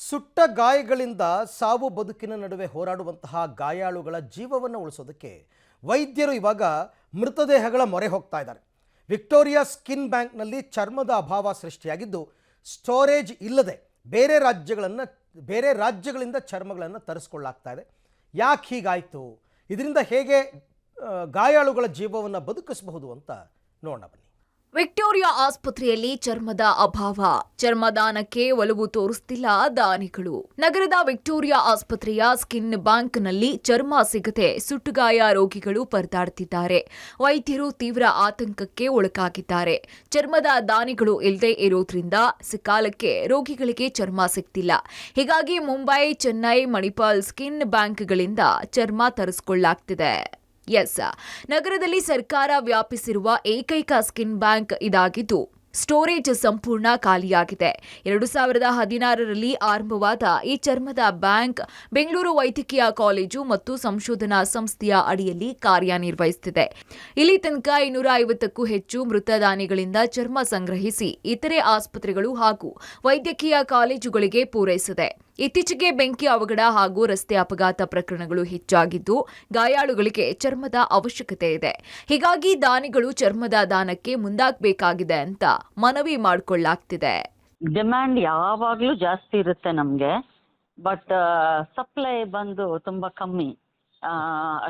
ಸುಟ್ಟ ಗಾಯಗಳಿಂದ ಸಾವು ಬದುಕಿನ ನಡುವೆ ಹೋರಾಡುವಂತಹ ಗಾಯಾಳುಗಳ ಜೀವವನ್ನು ಉಳಿಸೋದಕ್ಕೆ ವೈದ್ಯರು ಇವಾಗ ಮೃತದೇಹಗಳ ಮೊರೆ ಹೋಗ್ತಾ ಇದ್ದಾರೆ. ವಿಕ್ಟೋರಿಯಾ ಸ್ಕಿನ್ ಬ್ಯಾಂಕ್ನಲ್ಲಿ ಚರ್ಮದ ಅಭಾವ ಸೃಷ್ಟಿಯಾಗಿದ್ದು ಸ್ಟೋರೇಜ್ ಇಲ್ಲದೆ ಬೇರೆ ರಾಜ್ಯಗಳಿಂದ ಚರ್ಮಗಳನ್ನು ತರಿಸ್ಕೊಳ್ಳಾಗ್ತಾ ಇದೆ. ಯಾಕೆ ಹೀಗಾಯಿತು, ಇದರಿಂದ ಹೇಗೆ ಗಾಯಾಳುಗಳ ಜೀವವನ್ನು ಬದುಕಿಸಬಹುದು ಅಂತ ನೋಡೋಣ ಬನ್ನಿ. ವಿಕ್ಟೋರಿಯಾ ಆಸ್ಪತ್ರೆಯಲ್ಲಿ ಚರ್ಮದ ಅಭಾವ, ಚರ್ಮದಾನಕ್ಕೆ ಒಲವು ತೋರಿಸುತ್ತಿಲ್ಲ ದಾನಿಗಳು. ನಗರದ ವಿಕ್ಟೋರಿಯಾ ಆಸ್ಪತ್ರೆಯ ಸ್ಕಿನ್ ಬ್ಯಾಂಕ್ನಲ್ಲಿ ಚರ್ಮ ಸಿಗದೆ ಸುಟ್ಟುಗಾಯ ರೋಗಿಗಳು ಪರದಾಡುತ್ತಿದ್ದಾರೆ. ವೈದ್ಯರು ತೀವ್ರ ಆತಂಕಕ್ಕೆ ಒಳಗಾಗಿದ್ದಾರೆ. ಚರ್ಮದ ದಾನಿಗಳು ಇಲ್ಲದೆ ಇರೋದ್ರಿಂದ ಸಕಾಲಕ್ಕೆ ರೋಗಿಗಳಿಗೆ ಚರ್ಮ ಸಿಗ್ತಿಲ್ಲ. ಹೀಗಾಗಿ ಮುಂಬೈ, ಚೆನ್ನೈ, ಮಣಿಪಾಲ್ ಸ್ಕಿನ್ ಬ್ಯಾಂಕ್ಗಳಿಂದ ಚರ್ಮ ತರಿಸಿಕೊಳ್ಳಲಾಗ್ತಿದೆ. ನಗರದಲ್ಲಿ ಸರ್ಕಾರ ವ್ಯಾಪಿಸಿರುವ ಏಕೈಕ ಸ್ಕಿನ್ ಬ್ಯಾಂಕ್ ಇದಾಗಿದ್ದು ಸ್ಟೋರೇಜ್ ಸಂಪೂರ್ಣ ಖಾಲಿಯಾಗಿದೆ. 2016ರಲ್ಲಿ ಆರಂಭವಾದ ಈ ಚರ್ಮದ ಬ್ಯಾಂಕ್ ಬೆಂಗಳೂರು ವೈದ್ಯಕೀಯ ಕಾಲೇಜು ಮತ್ತು ಸಂಶೋಧನಾ ಸಂಸ್ಥೆಯ ಅಡಿಯಲ್ಲಿ ಕಾರ್ಯನಿರ್ವಹಿಸುತ್ತಿದೆ. ಇಲ್ಲಿ ತನಕ 250ಕ್ಕೂ ಹೆಚ್ಚು ಮೃತ ದಾನಿಗಳಿಂದ ಚರ್ಮ ಸಂಗ್ರಹಿಸಿ ಇತರೆ ಆಸ್ಪತ್ರೆಗಳು ಹಾಗೂ ವೈದ್ಯಕೀಯ ಕಾಲೇಜುಗಳಿಗೆ ಪೂರೈಸಿದೆ. ಇತ್ತೀಚೆಗೆ ಬೆಂಕಿ ಅವಘಡ ಹಾಗೂ ರಸ್ತೆ ಅಪಘಾತ ಪ್ರಕರಣಗಳು ಹೆಚ್ಚಾಗಿದ್ದು ಗಾಯಾಳುಗಳಿಗೆ ಚರ್ಮದ ಅವಶ್ಯಕತೆ ಇದೆ. ಹೀಗಾಗಿ ದಾನಿಗಳು ಚರ್ಮದ ದಾನಕ್ಕೆ ಮುಂದಾಗಬೇಕಾಗಿದೆ ಅಂತ ಮನವಿ ಮಾಡಿಕೊಳ್ಳಲಾಗ್ತಿದೆ. ಡಿಮ್ಯಾಂಡ್ ಯಾವಾಗ್ಲೂ ಜಾಸ್ತಿ ಇರುತ್ತೆ ನಮ್ಗೆ, ಬಟ್ ಸಪ್ಲೈ ಬಂದು ತುಂಬಾ ಕಮ್ಮಿ.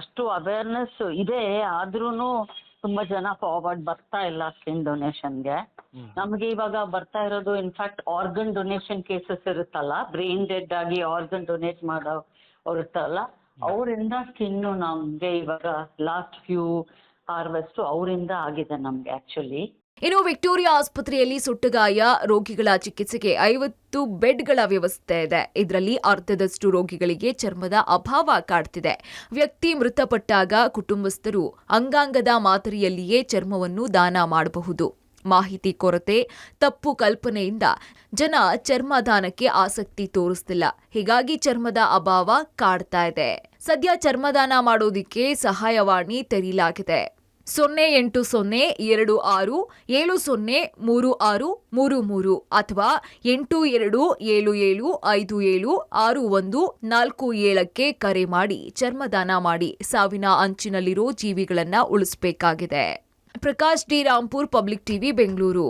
ಅಷ್ಟು ಅವೇರ್ನೆಸ್ ಇದೆ, ಆದ್ರೂನು ತುಂಬಾ ಜನ ಫಾರ್ವರ್ಡ್ ಬರ್ತಾ ಇಲ್ಲ ಸ್ಕಿನ್ ಡೊನೇಷನ್ಗೆ. ನಮ್ಗೆ ಇವಾಗ ಬರ್ತಾ ಇರೋದು ಇನ್ಫ್ಯಾಕ್ಟ್ ಆರ್ಗನ್ ಡೊನೇಷನ್ ಕೇಸಸ್ ಇರುತ್ತಲ್ಲ, ಬ್ರೈನ್ ಡೆಡ್ ಆಗಿ ಆರ್ಗನ್ ಡೊನೇಟ್ ಮಾಡೋ ಇರುತ್ತಲ್ಲ, ಅವರಿಂದ ಸ್ಕಿನ್ ನಮ್ಗೆ ಇವಾಗ ಲಾಸ್ಟ್ ಫ್ಯೂ ಹಾರ್ವೆಸ್ಟ್ ಅವರಿಂದ ಆಗಿದೆ ನಮ್ಗೆ ಆಕ್ಚುಲಿ. ಇನ್ನು ವಿಕ್ಟೋರಿಯಾ ಆಸ್ಪತ್ರೆಯಲ್ಲಿ ಸುಟ್ಟಗಾಯ ರೋಗಿಗಳ ಚಿಕಿತ್ಸೆಗೆ 50 ಬೆಡ್ಗಳ ವ್ಯವಸ್ಥೆ ಇದೆ. ಇದರಲ್ಲಿ ಅರ್ಧದಷ್ಟು ರೋಗಿಗಳಿಗೆ ಚರ್ಮದ ಅಭಾವ ಕಾಡ್ತಿದೆ. ವ್ಯಕ್ತಿ ಮೃತಪಟ್ಟಾಗ ಕುಟುಂಬಸ್ಥರು ಅಂಗಾಂಗದ ಮಾದರಿಯಲ್ಲಿಯೇ ಚರ್ಮವನ್ನು ದಾನ ಮಾಡಬಹುದು. ಮಾಹಿತಿ ಕೊರತೆ, ತಪ್ಪು ಕಲ್ಪನೆಯಿಂದ ಜನ ಚರ್ಮದಾನಕ್ಕೆ ಆಸಕ್ತಿ ತೋರಿಸ್ತಿಲ್ಲ. ಹೀಗಾಗಿ ಚರ್ಮದ ಅಭಾವ ಕಾಡ್ತಾ ಇದೆ. ಸದ್ಯ ಚರ್ಮದಾನ ಮಾಡೋದಿಕ್ಕೆ ಸಹಾಯವಾಣಿ ತೆರೀಲಾಗಿದೆ. 08026703633 ಅಥವಾ 8277576147ಕ್ಕೆ ಕರೆ ಮಾಡಿ ಚರ್ಮದಾನ ಮಾಡಿ ಸಾವಿನ ಅಂಚಿನಲ್ಲಿರೋ ಜೀವಿಗಳನ್ನ ಉಳಿಸಬೇಕಾಗಿದೆ. Prakash D Rampur, public TV, Bengaluru.